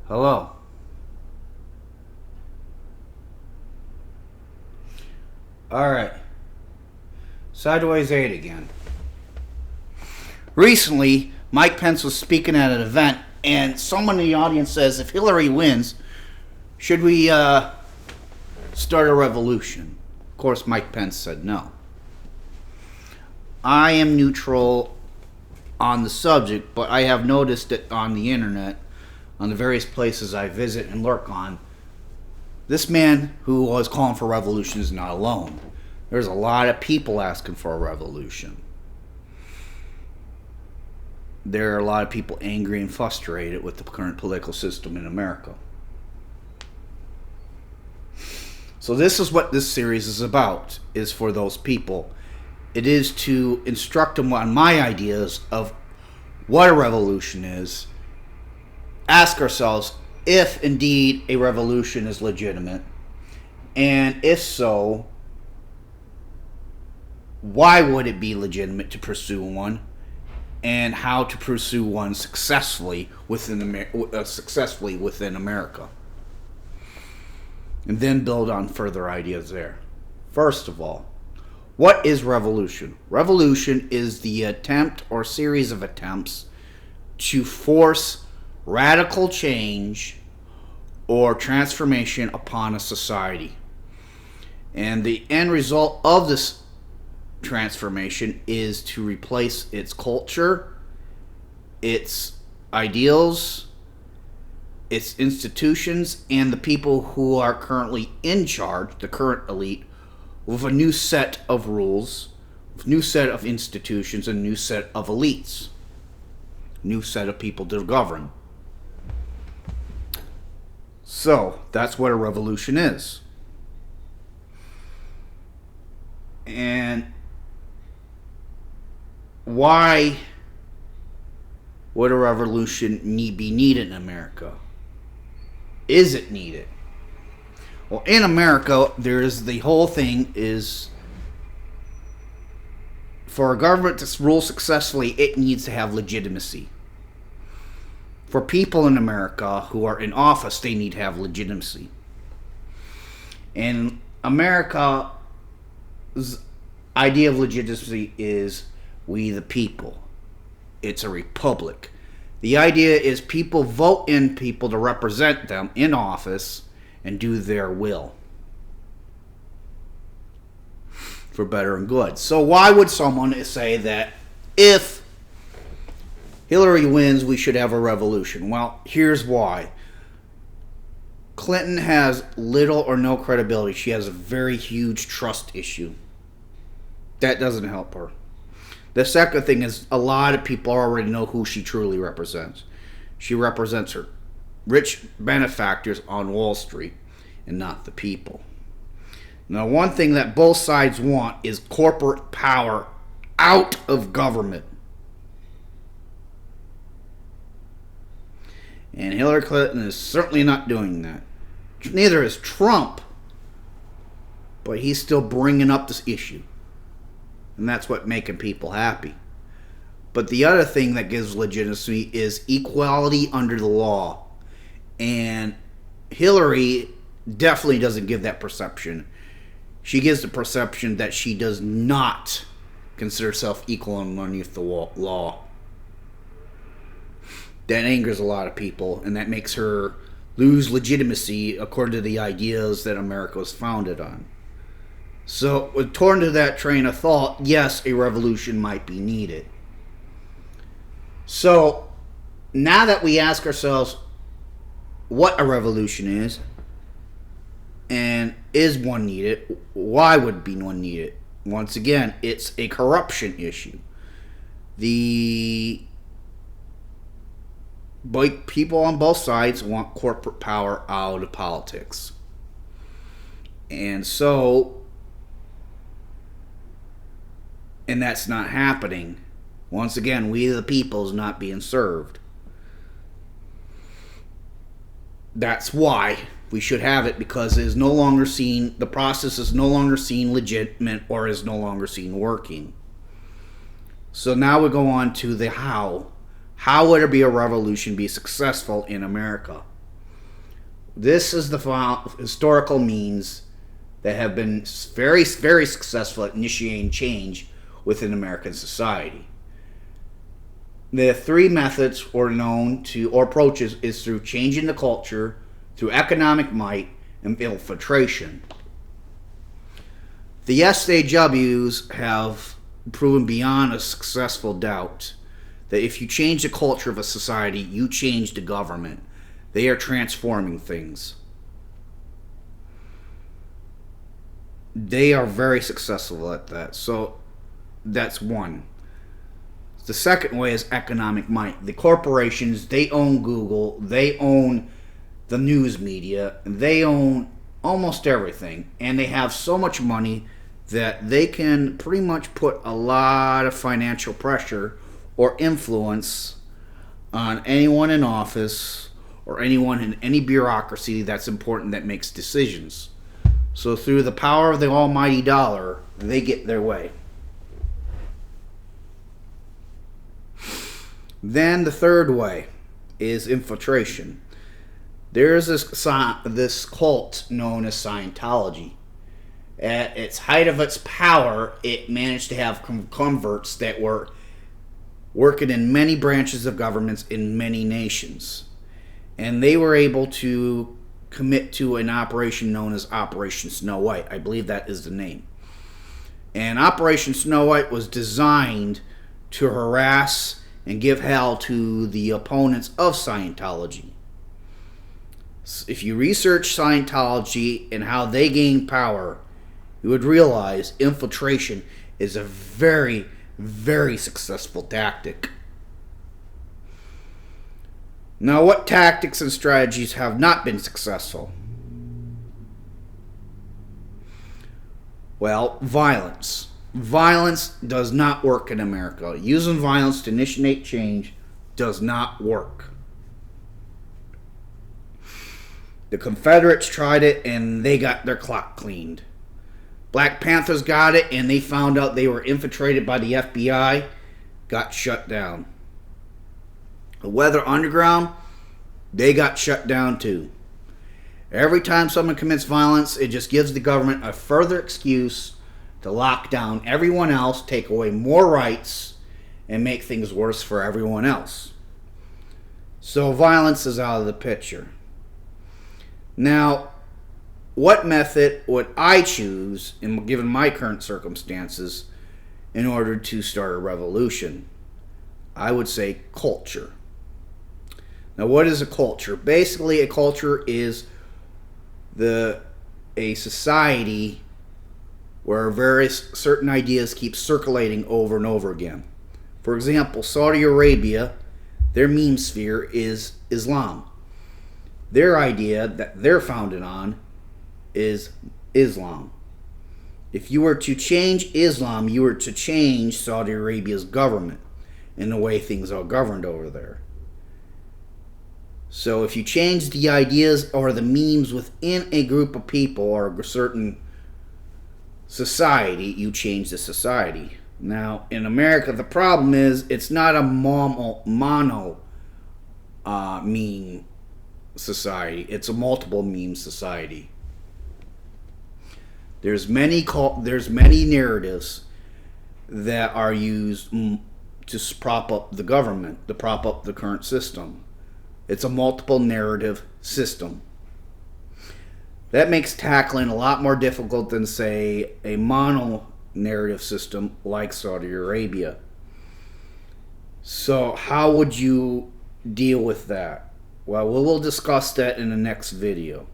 Hello. Alright. Sideways 8 again. Recently, Mike Pence was speaking at an event, and someone in the audience says, if Hillary wins, should we start a revolution? Of course, Mike Pence said no. I am neutral on the subject, but I have noticed that on the internet, on the various places I visit and lurk on, this man who was calling for revolution is not alone. There's a lot of people asking for a revolution. There are a lot of people angry and frustrated with the current political system in America. So this is what this series is about, is for those people. It is to instruct them on my ideas of what a revolution is. Ask ourselves if indeed a revolution is legitimate, and if so, why would it be legitimate to pursue one, and how to pursue one successfully within America, and then build on further ideas there. First of all, what is revolution? Revolution is the attempt or series of attempts to force radical change or transformation upon a society. And the end result of this transformation is to replace its culture, its ideals, its institutions, and the people who are currently in charge, the current elite, with a new set of rules, a new set of institutions, a new set of elites, a new set of people to govern. So, that's what a revolution is. And why would a revolution be needed in America? Is it needed? Well, in America, there's the whole thing is for a government to rule successfully, it needs to have legitimacy. For people in America who are in office, they need to have legitimacy. And America's idea of legitimacy is we the people. It's a republic. The idea is people vote in people to represent them in office and do their will for better and good. So why would someone say that if Hillary wins, we should have a revolution? Well, here's why. Clinton has little or no credibility. She has a very huge trust issue. That doesn't help her. The second thing is a lot of people already know who she truly represents. She represents her rich benefactors on Wall Street and not the people. Now, one thing that both sides want is corporate power out of government. And Hillary Clinton is certainly not doing that. Neither is Trump. But he's still bringing up this issue. And that's what making people happy. But the other thing that gives legitimacy is equality under the law. And Hillary definitely doesn't give that perception. She gives the perception that she does not consider herself equal underneath the law. That angers a lot of people, and that makes her lose legitimacy according to the ideas that America was founded on. So, according to that train of thought, yes, a revolution might be needed. So, now that we ask ourselves what a revolution is, and is one needed, why would be one needed? Once again, it's a corruption issue. People on both sides want corporate power out of politics. And that's not happening. Once again, we the people is not being served. That's why we should have it, because it is no longer seen, the process is no longer seen legitimate or is no longer seen working. So now we go on to the how. How would it be a revolution be successful in America? This is the historical means that have been very, very successful at initiating change within American society. The three methods or known to or approaches is through changing the culture, through economic might, and infiltration. The SJWs have proven beyond a successful doubt that if you change the culture of a society, you change the government. They are transforming things. They are very successful at that. So that's one. The second way is economic might. The corporations, they own Google, they own the news media, they own almost everything, and they have so much money that they can pretty much put a lot of financial pressure or influence on anyone in office or anyone in any bureaucracy that's important that makes decisions. So through the power of the almighty dollar, they get their way. Then the third way is infiltration. There's this cult known as Scientology. At its height of its power, it managed to have converts that were working in many branches of governments in many nations. And they were able to commit to an operation known as Operation Snow White. I believe that is the name. And Operation Snow White was designed to harass and give hell to the opponents of Scientology. If you research Scientology and how they gain power, you would realize infiltration is a very, very successful tactic. Now, what tactics and strategies have not been successful? Well, violence. Violence does not work in America. Using violence to initiate change does not work. The Confederates tried it and they got their clock cleaned. Black Panthers got it and they found out they were infiltrated by the FBI, got shut down. The Weather Underground, they got shut down too. Every time someone commits violence, it just gives the government a further excuse to lock down everyone else, take away more rights, and make things worse for everyone else. So violence is out of the picture. Now, what method would I choose, given my current circumstances, in order to start a revolution? I would say culture. Now, what is a culture? Basically, a culture is a society where various certain ideas keep circulating over and over again. For example, Saudi Arabia, their meme sphere is Islam. Their idea that they're founded on is Islam. If you were to change Islam, you were to change Saudi Arabia's government and the way things are governed over there. So if you change the ideas or the memes within a group of people or a certain society, you change the society. Now, in America, the problem is it's not a mono meme society. It's a multiple meme society. There's many narratives that are used to prop up the government, to prop up the current system. It's a multiple narrative system. That makes tackling a lot more difficult than, say, a mono narrative system like Saudi Arabia. So how would you deal with that? Well, we'll discuss that in the next video.